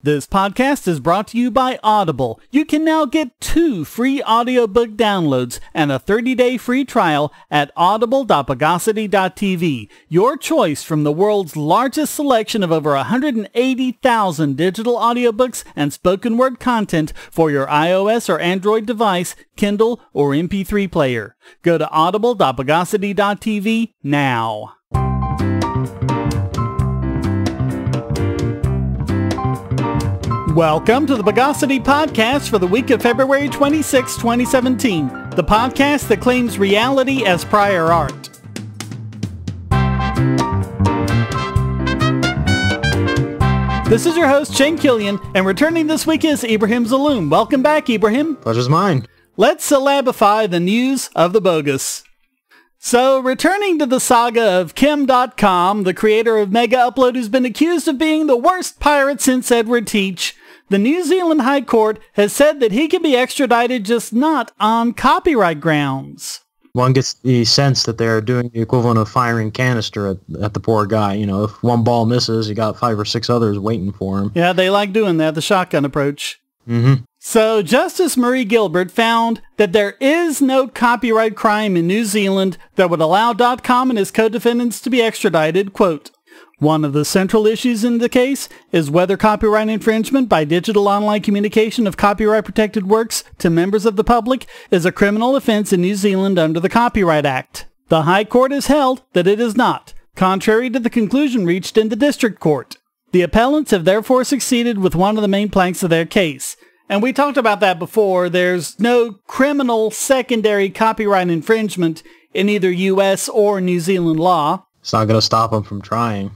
This podcast is brought to you by Audible. You can now get 2 free audiobook downloads and a 30-day free trial at audible.bogosity.tv. Your choice from the world's largest selection of over 180,000 digital audiobooks and spoken word content for your iOS or Android device, Kindle, or MP3 player. Go to audible.bogosity.tv now. Welcome to the Bogosity podcast for the week of February 26, 2017, the podcast that claims reality as prior art. This is your host, Shane Killian, and returning this week is Ibrahim Zallum. Welcome back, Ibrahim. Pleasure's mine. Let's syllabify the news of the bogus. So, returning to the saga of Dotcom, the creator of Mega Upload who's been accused of being the worst pirate since Edward Teach, the New Zealand High Court has said that he can be extradited, just not on copyright grounds. One gets the sense that they're doing the equivalent of firing canister at the poor guy. You know, if one ball misses, you got 5 or 6 others waiting for him. Yeah, they like doing that, the shotgun approach. Mm-hmm. So, Justice Marie Gilbert found that there is no copyright crime in New Zealand that would allow Dotcom and his co-defendants to be extradited. Quote, one of the central issues in the case is whether copyright infringement by digital online communication of copyright-protected works to members of the public is a criminal offense in New Zealand under the Copyright Act. The High Court has held that it is not, contrary to the conclusion reached in the District Court. The appellants have therefore succeeded with one of the main planks of their case. And we talked about that before. There's no criminal secondary copyright infringement in either U.S. or New Zealand law. It's not going to stop them from trying.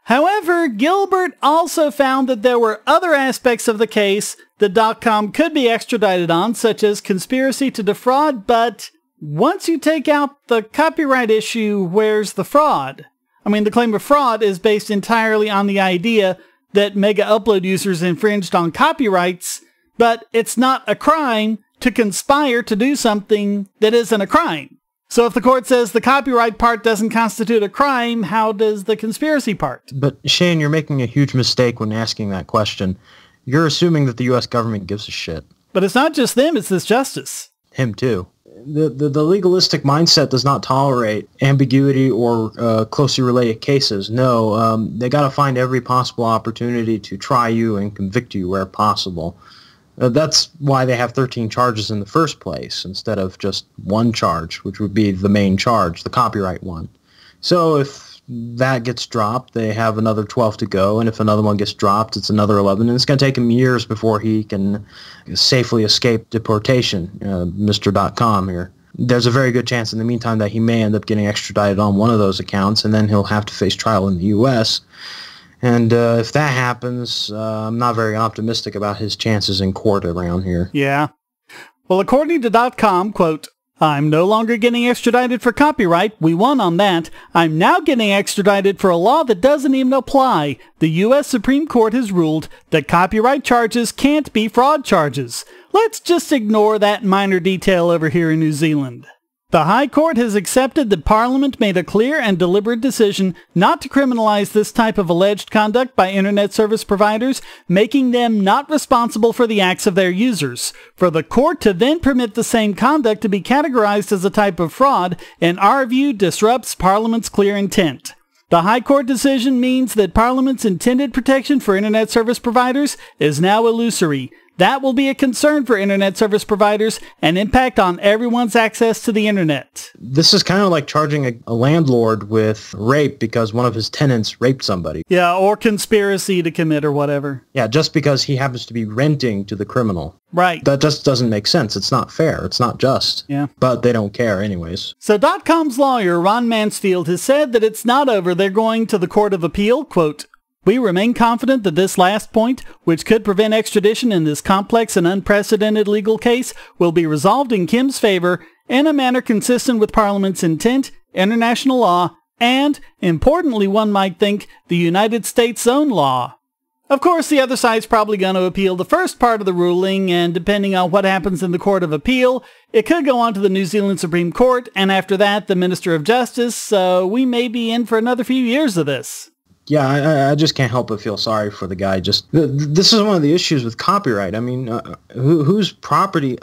However, Gilbert also found that there were other aspects of the case that Dotcom could be extradited on, such as conspiracy to defraud, but once you take out the copyright issue, where's the fraud? I mean, the claim of fraud is based entirely on the idea that Mega Upload users infringed on copyrights, but it's not a crime to conspire to do something that isn't a crime. So if the court says the copyright part doesn't constitute a crime, how does the conspiracy part? But Shane, you're making a huge mistake when asking that question. You're assuming that the U.S. government gives a shit. But it's not just them, it's this justice. Him too. The legalistic mindset does not tolerate ambiguity or closely related cases. No, they got to find every possible opportunity to try you and convict you where possible. That's why they have 13 charges in the first place instead of just one charge, which would be the main charge, the copyright one. So if that gets dropped, they have another 12 to go, and if another one gets dropped, it's another 11, and it's going to take him years before he can safely escape deportation, Mr. Dotcom here. There's a very good chance in the meantime that he may end up getting extradited on one of those accounts, and then he'll have to face trial in the U.S., and if that happens, I'm not very optimistic about his chances in court around here. Yeah. Well, according to Dotcom, quote, I'm no longer getting extradited for copyright. We won on that. I'm now getting extradited for a law that doesn't even apply. The U.S. Supreme Court has ruled that copyright charges can't be fraud charges. Let's just ignore that minor detail over here in New Zealand. The High Court has accepted that Parliament made a clear and deliberate decision not to criminalize this type of alleged conduct by internet service providers, making them not responsible for the acts of their users. For the court to then permit the same conduct to be categorized as a type of fraud, in our view, disrupts Parliament's clear intent. The High Court decision means that Parliament's intended protection for internet service providers is now illusory. That will be a concern for internet service providers and impact on everyone's access to the internet. This is kind of like charging a landlord with rape because one of his tenants raped somebody. Yeah, or conspiracy to commit or whatever. Yeah, just because he happens to be renting to the criminal. Right. That just doesn't make sense. It's not fair. It's not just. Yeah. But they don't care anyways. So Dotcom's lawyer, Ron Mansfield, has said that it's not over. They're going to the Court of Appeal, quote, we remain confident that this last point, which could prevent extradition in this complex and unprecedented legal case, will be resolved in Kim's favor in a manner consistent with Parliament's intent, international law, and, importantly one might think, the United States' own law. Of course, the other side's probably going to appeal the first part of the ruling, and depending on what happens in the Court of Appeal, it could go on to the New Zealand Supreme Court, and after that, the Minister of Justice, so we may be in for another few years of this. Yeah, I just can't help but feel sorry for the guy. This is one of the issues with copyright. I mean, whose property,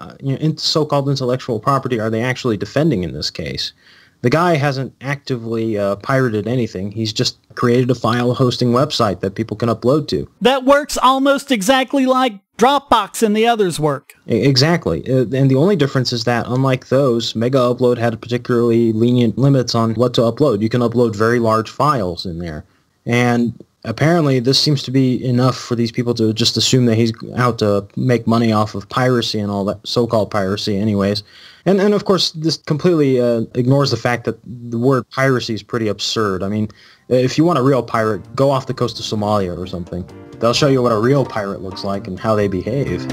so-called intellectual property, are they actually defending in this case? The guy hasn't actively pirated anything. He's just created a file hosting website that people can upload to. That works almost exactly like Dropbox and the others work. Exactly. And the only difference is that, unlike those, Mega Upload had particularly lenient limits on what to upload. You can upload very large files in there. And apparently this seems to be enough for these people to just assume that he's out to make money off of piracy and all that, so-called piracy anyways. And of course, this completely ignores the fact that the word piracy is pretty absurd. I mean, if you want a real pirate, go off the coast of Somalia or something. They'll show you what a real pirate looks like and how they behave.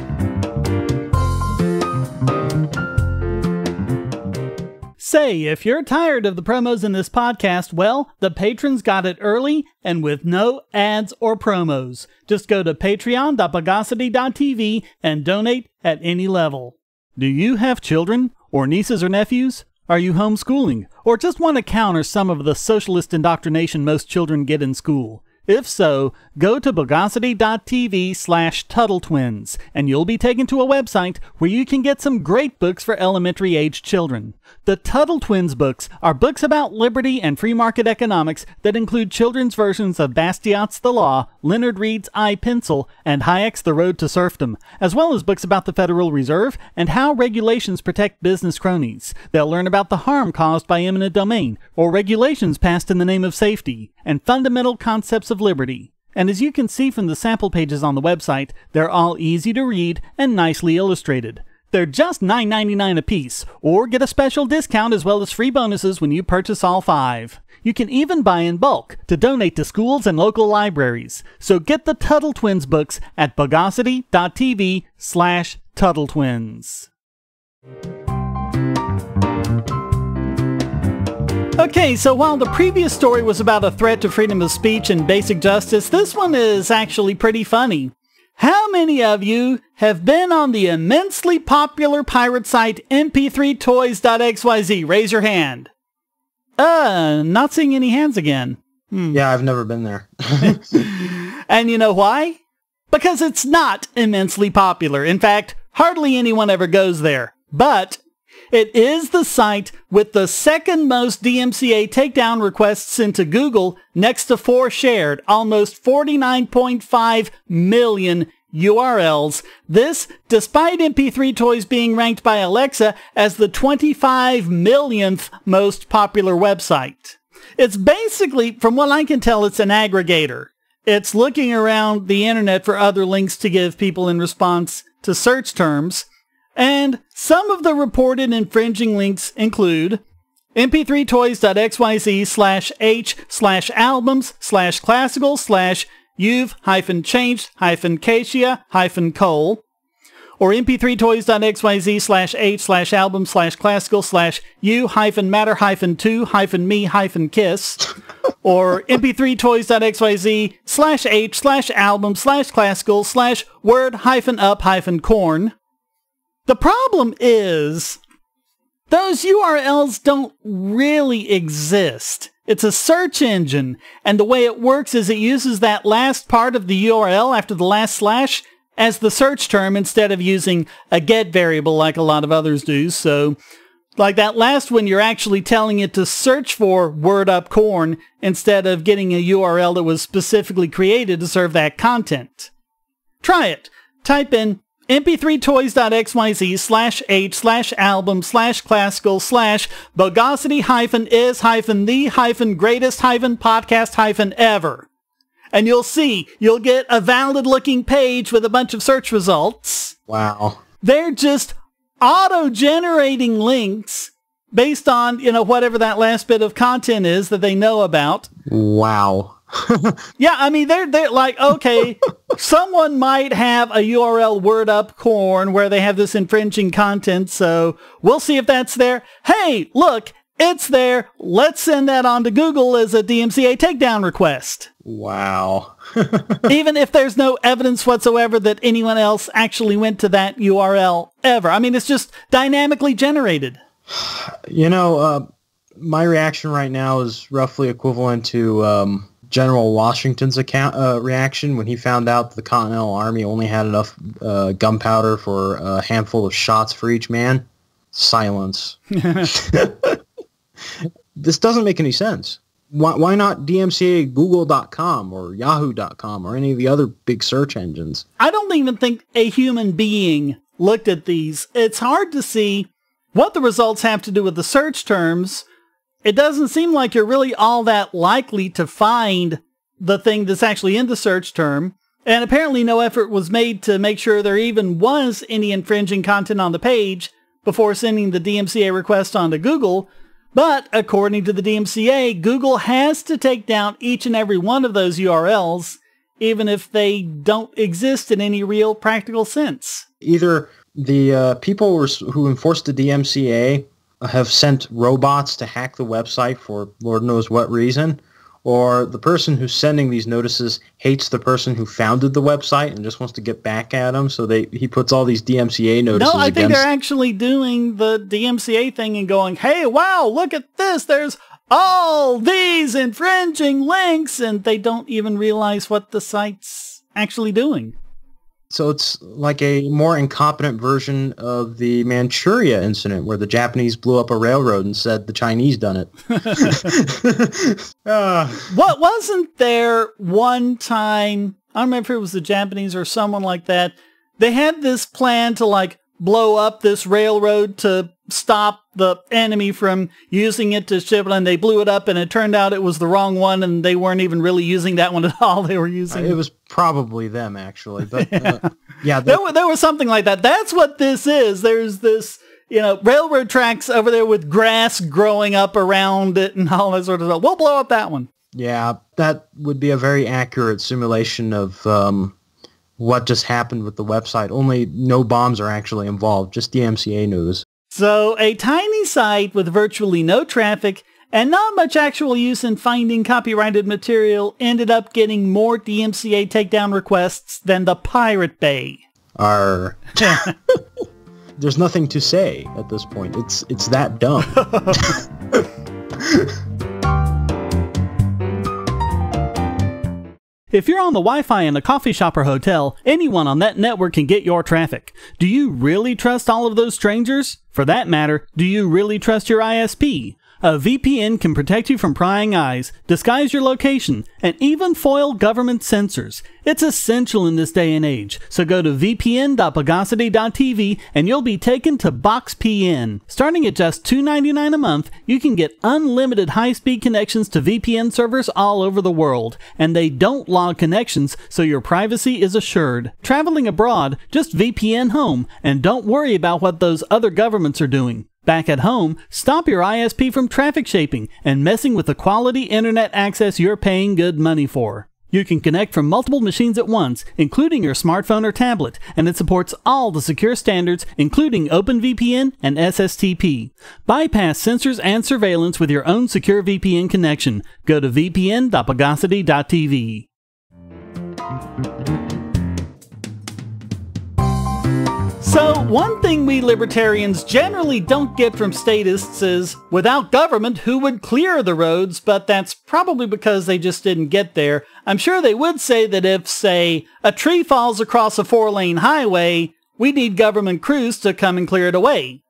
Say, if you're tired of the promos in this podcast, well, the patrons got it early and with no ads or promos. Just go to patreon.bogosity.tv and donate at any level. Do you have children or nieces or nephews? Are you homeschooling or just want to counter some of the socialist indoctrination most children get in school? If so, go to bogosity.tv/TuttleTwins and you'll be taken to a website where you can get some great books for elementary age children. The Tuttle Twins books are books about liberty and free market economics that include children's versions of Bastiat's The Law, Leonard Read's I, Pencil, and Hayek's The Road to Serfdom, as well as books about the Federal Reserve and how regulations protect business cronies. They'll learn about the harm caused by eminent domain, or regulations passed in the name of safety, and fundamental concepts of liberty. And as you can see from the sample pages on the website, they're all easy to read and nicely illustrated. They're just $9.99 a piece, or get a special discount as well as free bonuses when you purchase all 5. You can even buy in bulk to donate to schools and local libraries. So get the Tuttle Twins books at bogosity.tv/TuttleTwins. Okay, so while the previous story was about a threat to freedom of speech and basic justice, this one is actually pretty funny. How many of you have been on the immensely popular pirate site mp3toys.xyz? Raise your hand. Not seeing any hands again. Yeah, I've never been there. And you know why? Because it's not immensely popular. In fact, hardly anyone ever goes there. But it is the site with the second most DMCA takedown requests into Google, next to 4 shared, almost 49.5 million URLs. This, despite MP3 Toys being ranked by Alexa as the 25 millionth most popular website. It's basically, from what I can tell, it's an aggregator. It's looking around the internet for other links to give people in response to search terms. And some of the reported infringing links include mp3toys.xyz/h/albums/classical/you've-changed-cassia-cole, or mp3toys.xyz/h/album/classical/you-matter-2-me-kiss, or mp3toys.xyz/h/album/classical/word-up-corn. The problem is, those URLs don't really exist. It's a search engine, and the way it works is it uses that last part of the URL after the last slash as the search term instead of using a get variable like a lot of others do. So, like that last one, you're actually telling it to search for word up corn instead of getting a URL that was specifically created to serve that content. Try it. Type in mp3toys.xyz/h/album/classical/bogosity-is-the-greatest-podcast-ever. And you'll see, you'll get a valid-looking page with a bunch of search results. Wow. They're just auto-generating links based on, whatever that last bit of content is that they know about. Wow. Yeah, I mean, they're like, okay, someone might have a URL word up corn where they have this infringing content, so we'll see if that's there. Hey, look, it's there. Let's send that on to Google as a DMCA takedown request. Wow. Even if there's no evidence whatsoever that anyone else actually went to that URL ever. I mean, it's just dynamically generated. My reaction right now is roughly equivalent to General Washington's reaction when he found out the Continental Army only had enough gunpowder for a handful of shots for each man? Silence. This doesn't make any sense. Why not DMCA Google.com or Yahoo.com or any of the other big search engines? I don't even think a human being looked at these. It's hard to see what the results have to do with the search terms. It doesn't seem like you're really all that likely to find the thing that's actually in the search term. And apparently no effort was made to make sure there even was any infringing content on the page before sending the DMCA request onto Google. But according to the DMCA, Google has to take down each and every one of those URLs, even if they don't exist in any real practical sense. Either the people who enforced the DMCA have sent robots to hack the website for Lord knows what reason, or the person who's sending these notices hates the person who founded the website and just wants to get back at him, so he puts all these DMCA notices No, I think they're actually doing the DMCA thing and going, hey, wow, look at this, there's all these infringing links, and they don't even realize what the site's actually doing. So it's like a more incompetent version of the Manchuria incident where the Japanese blew up a railroad and said the Chinese done it. What wasn't there one time, I don't remember if it was the Japanese or someone like that, they had this plan to like blow up this railroad to stop the enemy from using it to ship it, and they blew it up, and it turned out it was the wrong one, and they weren't even really using that one at all. They were using... It was probably them, actually. But yeah, there was something like that. That's what this is. There's this, railroad tracks over there with grass growing up around it and all that sort of stuff. We'll blow up that one. Yeah, that would be a very accurate simulation of what just happened with the website. Only no bombs are actually involved, just DMCA news. So a tiny site with virtually no traffic and not much actual use in finding copyrighted material ended up getting more DMCA takedown requests than the Pirate Bay. Arr. There's nothing to say at this point. It's that dumb. If you're on the Wi-Fi in a coffee shop or hotel, anyone on that network can get your traffic. Do you really trust all of those strangers? For that matter, do you really trust your ISP? A VPN can protect you from prying eyes, disguise your location, and even foil government censors. It's essential in this day and age, so go to vpn.bogosity.tv and you'll be taken to BoxPN. Starting at just $2.99 a month, you can get unlimited high-speed connections to VPN servers all over the world, and they don't log connections, so your privacy is assured. Traveling abroad, just VPN home, and don't worry about what those other governments are doing. Back at home, stop your ISP from traffic shaping and messing with the quality internet access you're paying good money for. You can connect from multiple machines at once, including your smartphone or tablet, and it supports all the secure standards, including OpenVPN and SSTP. Bypass censors and surveillance with your own secure VPN connection. Go to vpn.bogosity.tv. So, one thing we libertarians generally don't get from statists is, without government, who would clear the roads? But that's probably because they just didn't get there. I'm sure they would say that if, say, a tree falls across a 4-lane highway, we need government crews to come and clear it away.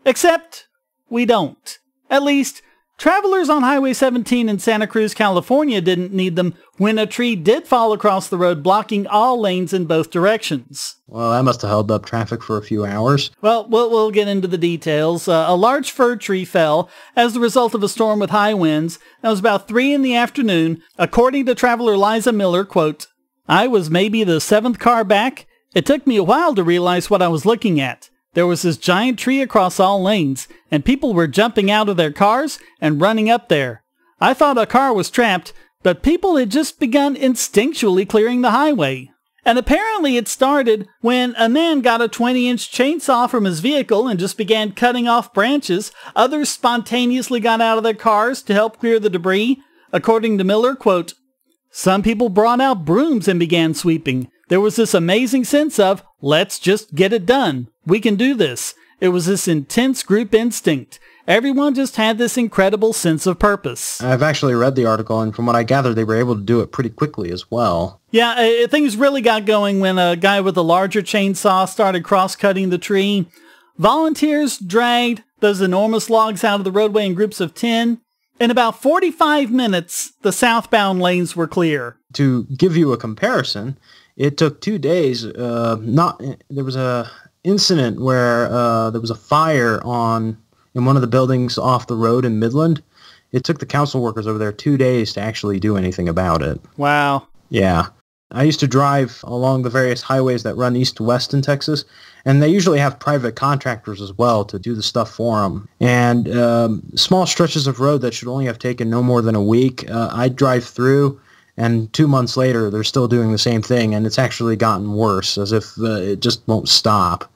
Except, we don't. At least, travelers on Highway 17 in Santa Cruz, California didn't need them when a tree did fall across the road, blocking all lanes in both directions. Well, that must have held up traffic for a few hours. Well, we'll get into the details. A large fir tree fell as the result of a storm with high winds. That was about 3 in the afternoon. According to traveler Liza Miller, quote, "I was maybe the 7th car back. It took me a while to realize what I was looking at. There was this giant tree across all lanes, and people were jumping out of their cars and running up there. I thought a car was trapped, but people had just begun instinctually clearing the highway. And apparently it started when a man got a 20-inch chainsaw from his vehicle and just began cutting off branches. Others spontaneously got out of their cars to help clear the debris. According to Miller, quote, "Some people brought out brooms and began sweeping. There was this amazing sense of, let's just get it done. We can do this. It was this intense group instinct. Everyone just had this incredible sense of purpose. I've actually read the article, and from what I gather, they were able to do it pretty quickly as well. Yeah, things really got going when a guy with a larger chainsaw started cross-cutting the tree. Volunteers dragged those enormous logs out of the roadway in groups of 10. In about 45 minutes, the southbound lanes were clear. To give you a comparison, it took 2 days. There was a incident where there was a fire in one of the buildings off the road in Midland. It took the council workers over there 2 days to actually do anything about it. Wow. Yeah. I used to drive along the various highways that run east to west in Texas, and they usually have private contractors as well to do the stuff for them. And small stretches of road that should only have taken no more than a week, I'd drive through, and 2 months later, they're still doing the same thing, and it's actually gotten worse, as if it just won't stop.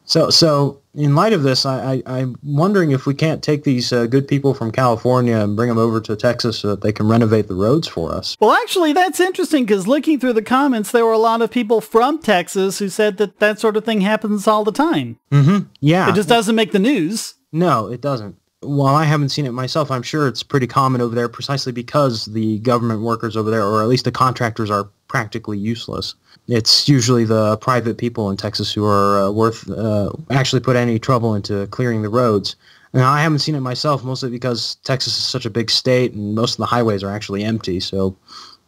So in light of this, I'm wondering if we can't take these good people from California and bring them over to Texas so that they can renovate the roads for us. Well, actually, that's interesting because looking through the comments, there were a lot of people from Texas who said that that sort of thing happens all the time. Mm-hmm. Yeah. It just doesn't make the news. No, it doesn't. While I haven't seen it myself, I'm sure it's pretty common over there precisely because the government workers over there, or at least the contractors, are practically useless. It's usually the private people in Texas who are actually put any trouble into clearing the roads. Now, I haven't seen it myself, mostly because Texas is such a big state and most of the highways are actually empty, so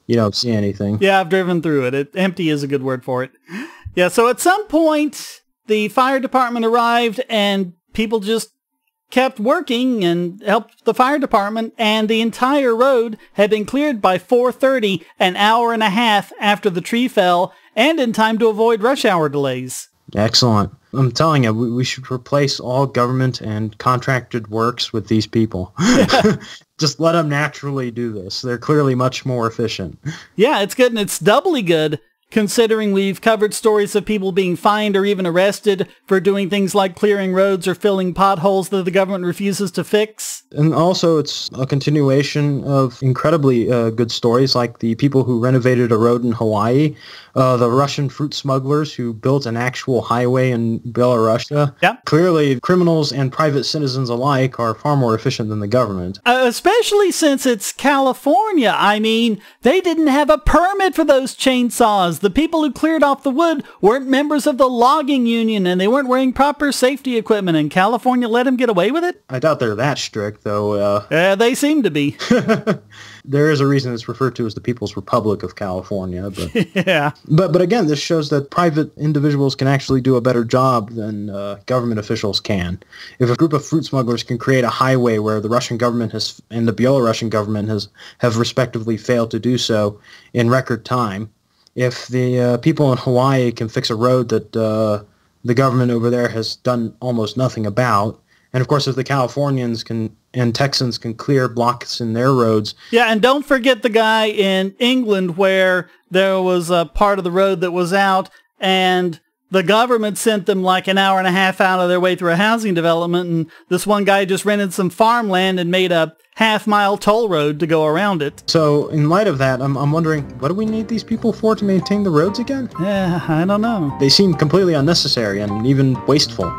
you don't see anything. Yeah, I've driven through it. Empty is a good word for it. Yeah, so at some point, the fire department arrived and people just kept working and helped the fire department, and the entire road had been cleared by 4:30, an hour and a half after the tree fell, and in time to avoid rush hour delays. Excellent. I'm telling you, we should replace all government and contracted works with these people. Just let them naturally do this. They're clearly much more efficient. Yeah, it's good, and it's doubly good considering we've covered stories of people being fined or even arrested for doing things like clearing roads or filling potholes that the government refuses to fix. And also it's a continuation of incredibly good stories like the people who renovated a road in Hawaii, the Russian fruit smugglers who built an actual highway in Belarusia. Yeah. Clearly, criminals and private citizens alike are far more efficient than the government. Especially since it's California. I mean, they didn't have a permit for those chainsaws. The people who cleared off the wood weren't members of the logging union, and they weren't wearing proper safety equipment, and California let them get away with it? I doubt they're that strict, though. They seem to be. There is a reason it's referred to as the People's Republic of California. But, yeah. But again, this shows that private individuals can actually do a better job than government officials can. If a group of fruit smugglers can create a highway where the Russian government and the Belarusian government have respectively failed to do so in record time, if the people in Hawaii can fix a road that the government over there has done almost nothing about, and of course if the Californians and Texans can clear blocks in their roads. Yeah, and don't forget the guy in England where there was a part of the road that was out and the government sent them like an hour and a half out of their way through a housing development, and this one guy just rented some farmland and made a half-mile toll road to go around it. So in light of that, I'm wondering, what do we need these people for to maintain the roads again? Yeah, I don't know. They seem completely unnecessary and even wasteful.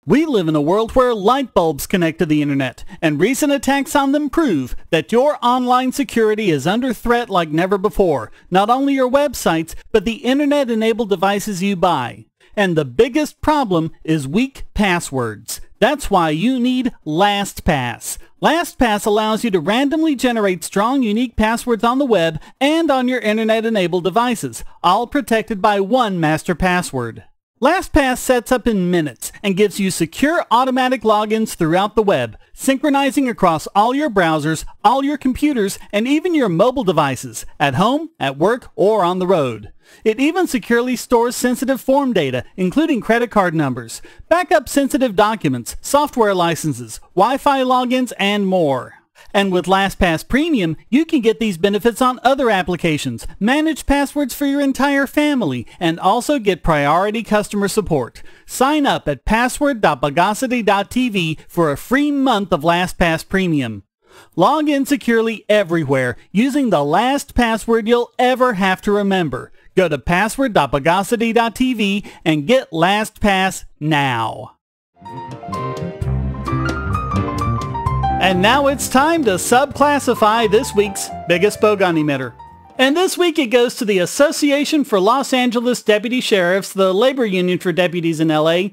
We live in a world where light bulbs connect to the internet, and recent attacks on them prove that your online security is under threat like never before. Not only your websites, but the internet-enabled devices you buy. And the biggest problem is weak passwords. That's why you need LastPass. LastPass allows you to randomly generate strong, unique passwords on the web and on your internet-enabled devices, all protected by one master password. LastPass sets up in minutes and gives you secure automatic logins throughout the web, synchronizing across all your browsers, all your computers, and even your mobile devices, at home, at work, or on the road. It even securely stores sensitive form data, including credit card numbers, backup sensitive documents, software licenses, Wi-Fi logins, and more. And with LastPass Premium, you can get these benefits on other applications, manage passwords for your entire family, and also get priority customer support. Sign up at password.bogosity.tv for a free month of LastPass Premium. Log in securely everywhere using the last password you'll ever have to remember. Go to password.bogosity.tv and get LastPass now. And now it's time to subclassify this week's biggest Bogon emitter. And this week it goes to the Association for Los Angeles Deputy Sheriffs, the labor union for deputies in LA.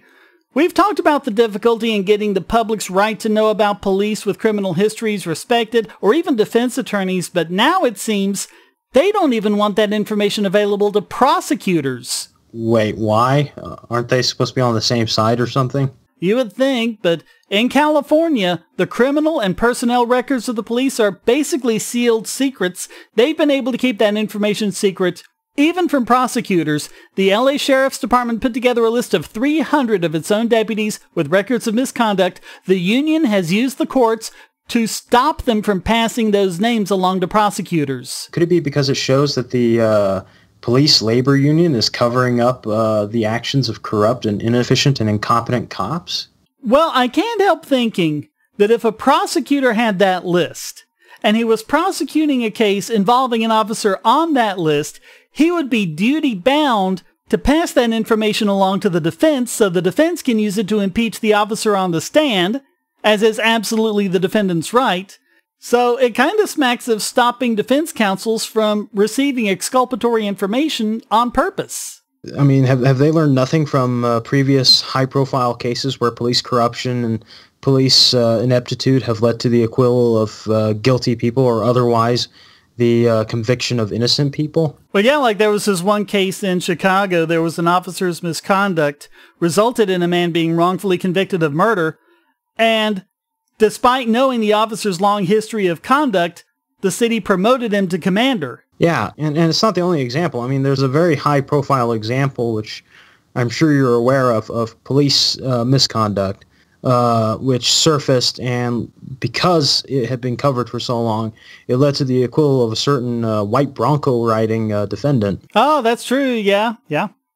We've talked about the difficulty in getting the public's right to know about police with criminal histories respected, or even defense attorneys, but now it seems they don't even want that information available to prosecutors. Wait, why? Aren't they supposed to be on the same side or something? You would think, but in California, the criminal and personnel records of the police are basically sealed secrets. They've been able to keep that information secret even from prosecutors. The LA Sheriff's Department put together a list of 300 of its own deputies with records of misconduct. The union has used the courts to stop them from passing those names along to prosecutors. Could it be because it shows that the police labor union is covering up the actions of corrupt and inefficient and incompetent cops? Well, I can't help thinking that if a prosecutor had that list, and he was prosecuting a case involving an officer on that list, he would be duty-bound to pass that information along to the defense so the defense can use it to impeach the officer on the stand, as is absolutely the defendant's right. So it kind of smacks of stopping defense counsels from receiving exculpatory information on purpose. I mean, have they learned nothing from previous high-profile cases where police corruption and police ineptitude have led to the acquittal of guilty people or otherwise the conviction of innocent people? Well, yeah, like there was this one case in Chicago. There was an officer's misconduct resulted in a man being wrongfully convicted of murder. And despite knowing the officer's long history of conduct, the city promoted him to commander. Yeah, and it's not the only example. I mean, there's a very high-profile example, which I'm sure you're aware of police misconduct, which surfaced, and because it had been covered for so long, it led to the acquittal of a certain white Bronco riding defendant. Oh, that's true, yeah.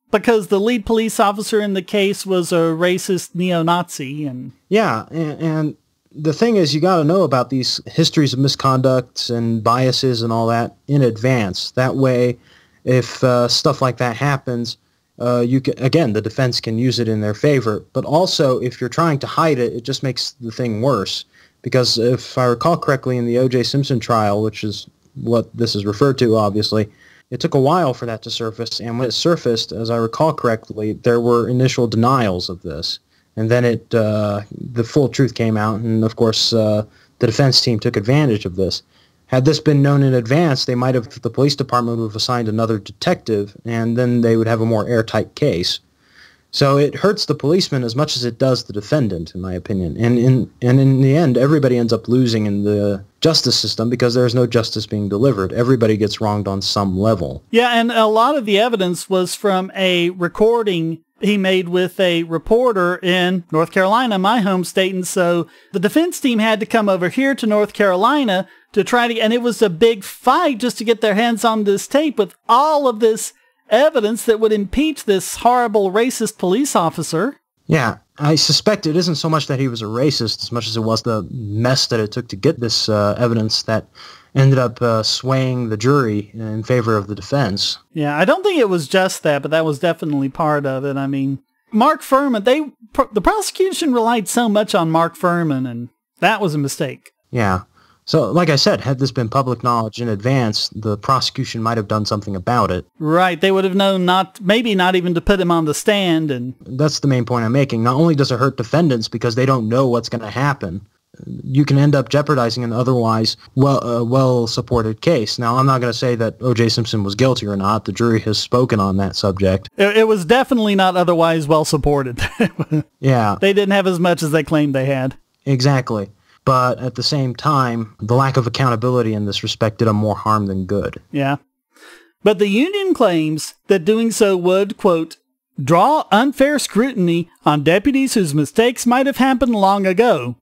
Because the lead police officer in the case was a racist neo-Nazi. Yeah, and the thing is, you got to know about these histories of misconducts and biases and all that in advance. That way, if stuff like that happens, the defense can use it in their favor. But also, if you're trying to hide it, it just makes the thing worse. Because if I recall correctly, in the O.J. Simpson trial, which is what this is referred to, obviously, it took a while for that to surface. And when it surfaced, as I recall correctly, there were initial denials of this. And then the full truth came out, and of course the defense team took advantage of this. Had this been known in advance, the police department would have assigned another detective, and then they would have a more airtight case. So it hurts the policeman as much as it does the defendant, in my opinion. And in the end, everybody ends up losing in the justice system because there's no justice being delivered. Everybody gets wronged on some level. Yeah, and a lot of the evidence was from a recording he made with a reporter in North Carolina, my home state, and so the defense team had to come over here to North Carolina to try to, and it was a big fight just to get their hands on this tape with all of this evidence that would impeach this horrible racist police officer. Yeah, I suspect it isn't so much that he was a racist as much as it was the mess that it took to get this evidence that ended up swaying the jury in favor of the defense. Yeah, I don't think it was just that, but that was definitely part of it. I mean, Mark Furman, the prosecution relied so much on Mark Furman, and that was a mistake. Yeah. So, like I said, had this been public knowledge in advance, the prosecution might have done something about it. Right. They would have known maybe not even to put him on the stand. And that's the main point I'm making. Not only does it hurt defendants because they don't know what's going to happen, you can end up jeopardizing an otherwise well-supported case. Now, I'm not going to say that O.J. Simpson was guilty or not. The jury has spoken on that subject. It was definitely not otherwise well-supported. Yeah. They didn't have as much as they claimed they had. Exactly. But at the same time, the lack of accountability in this respect did them more harm than good. Yeah. But the union claims that doing so would, quote, draw unfair scrutiny on deputies whose mistakes might have happened long ago.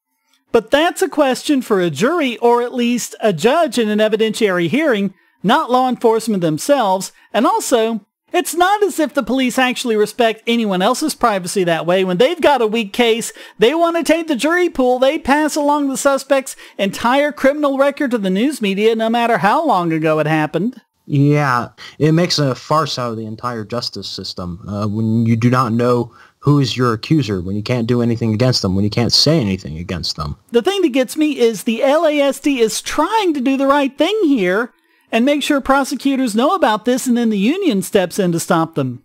But that's a question for a jury or at least a judge in an evidentiary hearing, not law enforcement themselves. And also, it's not as if the police actually respect anyone else's privacy that way. When they've got a weak case, they want to take the jury pool. They pass along the suspect's entire criminal record to the news media, no matter how long ago it happened. Yeah, it makes a farce out of the entire justice system when you do not know who is your accuser, when you can't do anything against them, when you can't say anything against them. The thing that gets me is the LASD is trying to do the right thing here and make sure prosecutors know about this, and then the union steps in to stop them.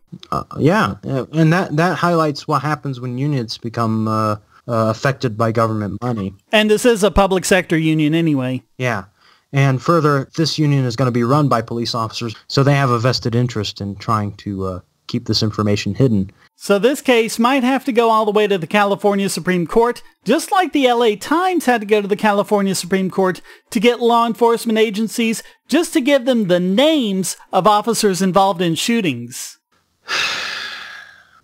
Yeah, and that highlights what happens when unions become affected by government money. And this is a public sector union anyway. Yeah. And further, this union is going to be run by police officers, so they have a vested interest in trying to keep this information hidden. So this case might have to go all the way to the California Supreme Court, just like the LA Times had to go to the California Supreme Court to get law enforcement agencies just to give them the names of officers involved in shootings.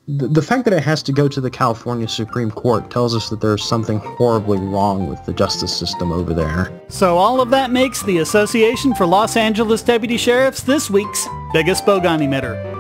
The fact that it has to go to the California Supreme Court tells us that there's something horribly wrong with the justice system over there. So all of that makes the Association for Los Angeles Deputy Sheriffs this week's biggest Bogon emitter.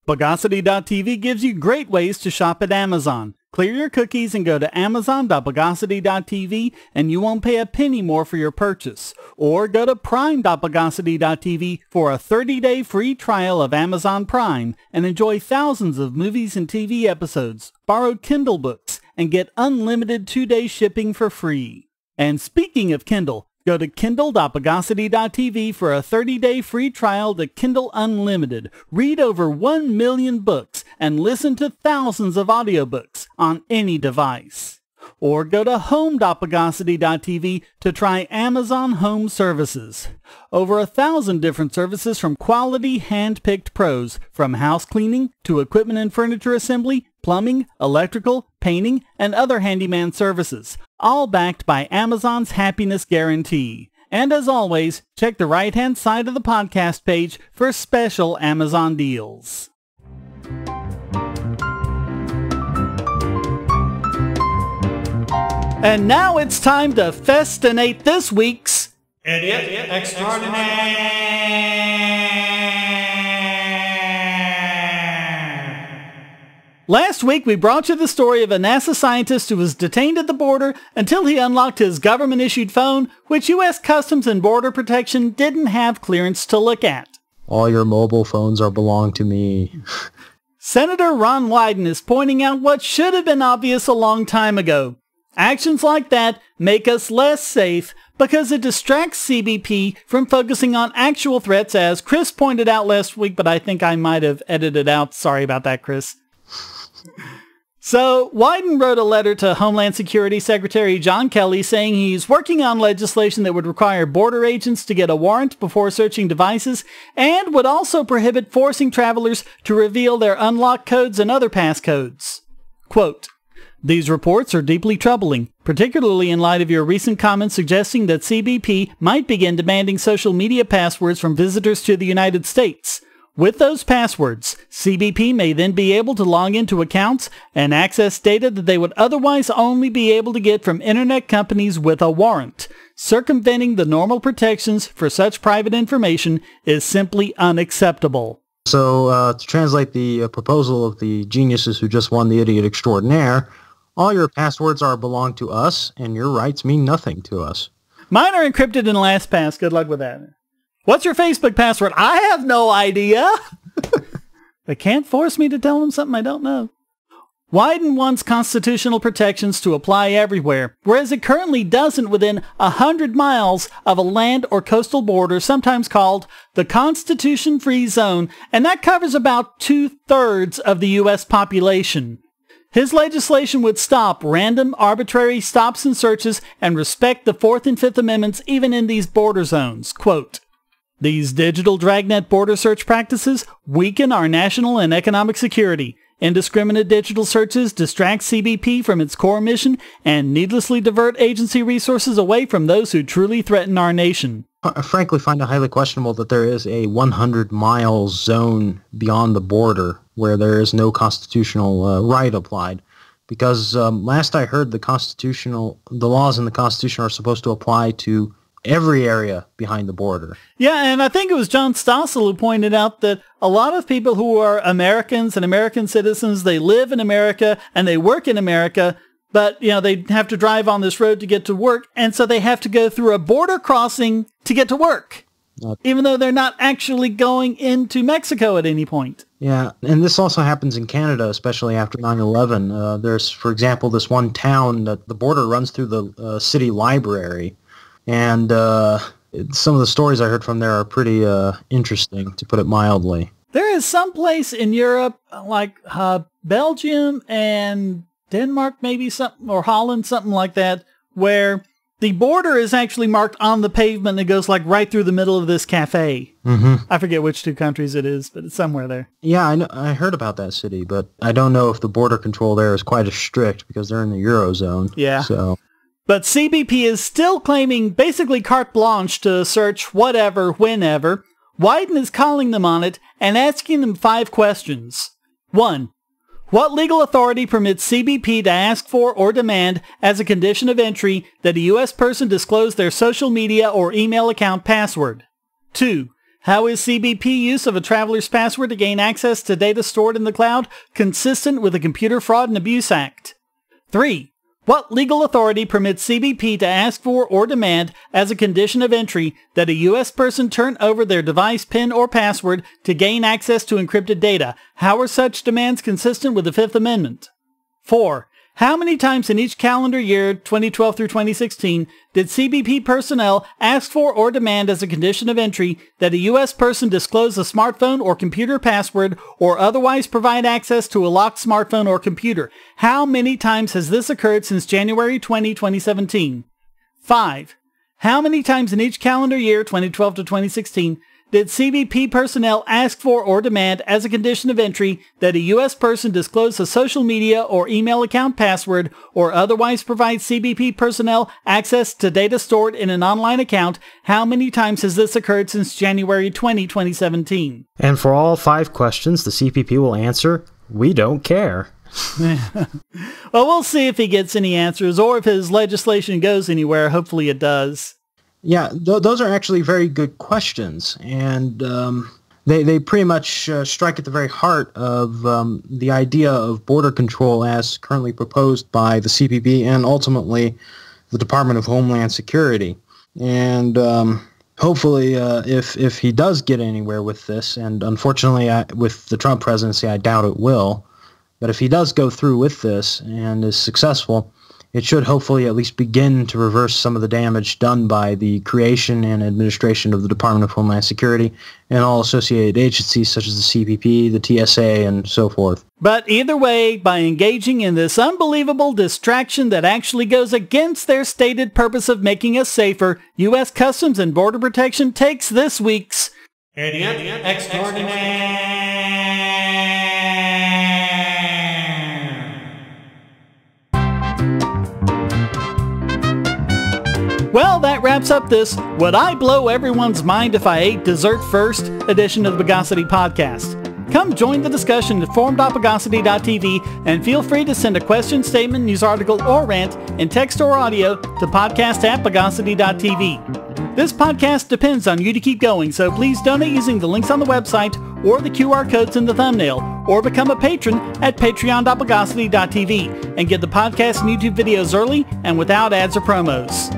Bogosity.tv gives you great ways to shop at Amazon. Clear your cookies and go to amazon.bogosity.tv and you won't pay a penny more for your purchase. Or go to prime.bogosity.tv for a 30-day free trial of Amazon Prime and enjoy thousands of movies and TV episodes, borrowed Kindle books, and get unlimited 2-day shipping for free. And speaking of Kindle, go to kindle.bogosity.tv for a 30-day free trial to Kindle Unlimited. Read over 1 million books and listen to thousands of audiobooks on any device. Or go to home.bogosity.tv to try Amazon Home Services. Over 1,000 different services from quality hand-picked pros, from house cleaning to equipment and furniture assembly, plumbing, electrical, painting, and other handyman services, all backed by Amazon's happiness guarantee. And as always, check the right-hand side of the podcast page for special Amazon deals. And now it's time to festinate this week's Idiot Extraordinaire. Last week we brought you the story of a NASA scientist who was detained at the border until he unlocked his government-issued phone, which U.S. Customs and Border Protection didn't have clearance to look at. All your mobile phones belong to me. Senator Ron Wyden is pointing out what should have been obvious a long time ago. Actions like that make us less safe because it distracts CBP from focusing on actual threats, as Chris pointed out last week, but I think I might have edited out. Sorry about that, Chris. So, Wyden wrote a letter to Homeland Security Secretary John Kelly saying he's working on legislation that would require border agents to get a warrant before searching devices and would also prohibit forcing travelers to reveal their unlock codes and other passcodes. Quote, "These reports are deeply troubling, particularly in light of your recent comments suggesting that CBP might begin demanding social media passwords from visitors to the United States. With those passwords, CBP may then be able to log into accounts and access data that they would otherwise only be able to get from internet companies with a warrant. Circumventing the normal protections for such private information is simply unacceptable." So, to translate the proposal of the geniuses who just won the Idiot Extraordinaire, all your passwords belong to us, and your rights mean nothing to us. Mine are encrypted in LastPass. Good luck with that. What's your Facebook password? I have no idea. They can't force me to tell them something I don't know. Wyden wants constitutional protections to apply everywhere, whereas it currently doesn't within 100 miles of a land or coastal border, sometimes called the Constitution-Free Zone, and that covers about 2/3 of the U.S. population. His legislation would stop random, arbitrary stops and searches and respect the Fourth and Fifth Amendments even in these border zones. Quote, "These digital dragnet border search practices weaken our national and economic security. Indiscriminate digital searches distract CBP from its core mission and needlessly divert agency resources away from those who truly threaten our nation." I frankly find it highly questionable that there is a 100-mile zone beyond the border where there is no constitutional right applied. Because last I heard, the laws in the Constitution are supposed to apply to every area behind the border. Yeah, and I think it was John Stossel who pointed out that a lot of people who are Americans and American citizens, they live in America and they work in America, but, they have to drive on this road to get to work, and so they have to go through a border crossing to get to work, even though they're not actually going into Mexico at any point. Yeah, and this also happens in Canada, especially after 9/11. There's, for example, this one town that the border runs through the city library, and some of the stories I heard from there are pretty interesting, to put it mildly. There is some place in Europe, like Belgium and Denmark, maybe something, or Holland, something like that, where the border is actually marked on the pavement and it goes like right through the middle of this cafe. Mm-hmm. I forget which two countries it is, but it's somewhere there. Yeah, I heard about that city, but I don't know if the border control there is quite as strict because they're in the Eurozone. Yeah. So. But CBP is still claiming basically carte blanche to search whatever, whenever. Wyden is calling them on it and asking them 5 questions. 1. What legal authority permits CBP to ask for or demand as a condition of entry that a U.S. person disclose their social media or email account password? 2. How is CBP use of a traveler's password to gain access to data stored in the cloud consistent with the Computer Fraud and Abuse Act? 3. What legal authority permits CBP to ask for or demand as a condition of entry that a U.S. person turn over their device PIN or password to gain access to encrypted data? How are such demands consistent with the Fifth Amendment? 4. How many times in each calendar year, 2012 through 2016, did CBP personnel ask for or demand as a condition of entry that a U.S. person disclose a smartphone or computer password or otherwise provide access to a locked smartphone or computer? How many times has this occurred since January 20, 2017? 5. How many times in each calendar year, 2012 to 2016, did CBP personnel ask for or demand as a condition of entry that a U.S. person disclose a social media or email account password or otherwise provide CBP personnel access to data stored in an online account? How many times has this occurred since January 20, 2017? And for all 5 questions, the CBP will answer, "We don't care." Well, we'll see if he gets any answers or if his legislation goes anywhere. Hopefully it does. Yeah, those are actually very good questions, and they pretty much strike at the very heart of the idea of border control as currently proposed by the CBP and ultimately the Department of Homeland Security. And hopefully, if he does get anywhere with this, and unfortunately with the Trump presidency, I doubt it will, but if he does go through with this and is successful, it should hopefully at least begin to reverse some of the damage done by the creation and administration of the Department of Homeland Security and all associated agencies such as the CBP, the TSA, and so forth. But either way, by engaging in this unbelievable distraction that actually goes against their stated purpose of making us safer, U.S. Customs and Border Protection takes this week's Idiot Extraordinaire. Well, that wraps up this Would I Blow Everyone's Mind If I Ate Dessert First edition of the Bogosity podcast. Come join the discussion at forum.bogosity.tv and feel free to send a question, statement, news article, or rant in text or audio to podcast@bogosity.tv. This podcast depends on you to keep going, so please donate using the links on the website or the QR codes in the thumbnail, or become a patron at patreon.bogosity.tv and get the podcast and YouTube videos early and without ads or promos.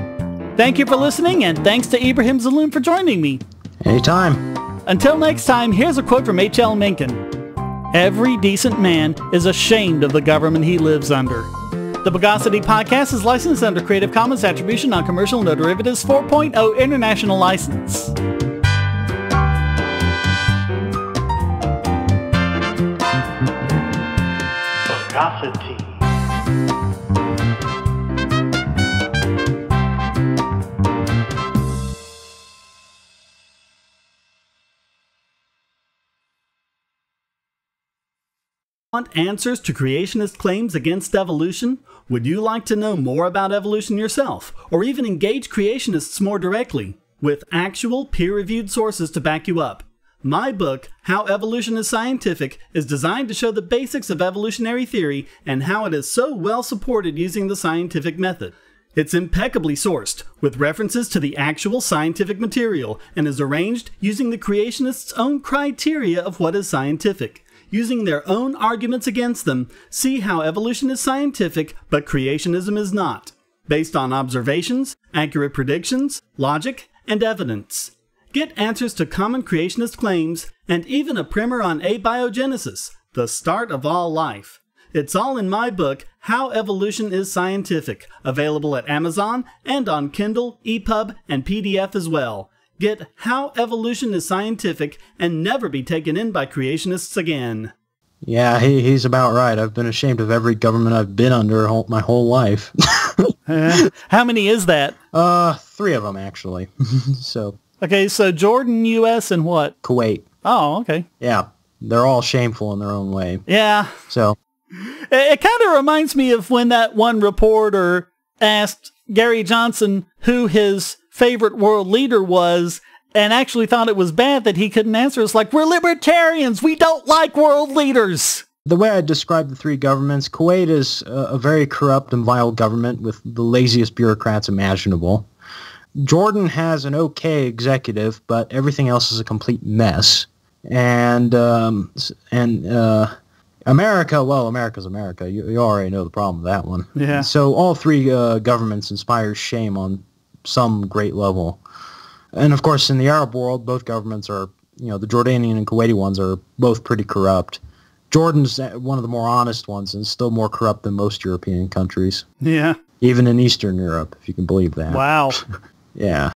Thank you for listening, and thanks to Ibrahim Zallum for joining me. Anytime. Until next time, here's a quote from H.L. Mencken. Every decent man is ashamed of the government he lives under. The Bogosity podcast is licensed under Creative Commons Attribution Non-Commercial No Derivatives 4.0 International License. Bogosity. Want answers to creationist claims against evolution? Would you like to know more about evolution yourself, or even engage creationists more directly, with actual peer-reviewed sources to back you up? My book, How Evolution is Scientific, is designed to show the basics of evolutionary theory and how it is so well supported using the scientific method. It's impeccably sourced, with references to the actual scientific material, and is arranged using the creationists' own criteria of what is scientific. using their own arguments against them, see how evolution is scientific, but creationism is not, based on observations, accurate predictions, logic, and evidence. Get answers to common creationist claims, and even a primer on abiogenesis, the start of all life. It's all in my book, How Evolution is Scientific, available at Amazon and on Kindle, EPUB, and PDF as well. Get How Evolution is Scientific and never be taken in by creationists again. Yeah, he's about right. I've been ashamed of every government I've been under my whole life. How many is that? 3 of them, actually. Okay, so Jordan, U.S., and what? Kuwait. Oh, okay. Yeah, they're all shameful in their own way. Yeah. So... It kind of reminds me of when that one reporter asked Gary Johnson who his favorite world leader was and actually thought it was bad that he couldn't answer. It's like, we're libertarians. We don't like world leaders. The way I describe the 3 governments, Kuwait is a very corrupt and vile government with the laziest bureaucrats imaginable. Jordan has an okay executive, but everything else is a complete mess. And America, well, America's America. You already know the problem with that one. Yeah. So all 3 governments inspire shame on some great level. And of course, in the Arab world, both governments are, the Jordanian and Kuwaiti ones are both pretty corrupt. Jordan's one of the more honest ones and still more corrupt than most European countries. Yeah. Even in Eastern Europe, if you can believe that. Wow. Yeah.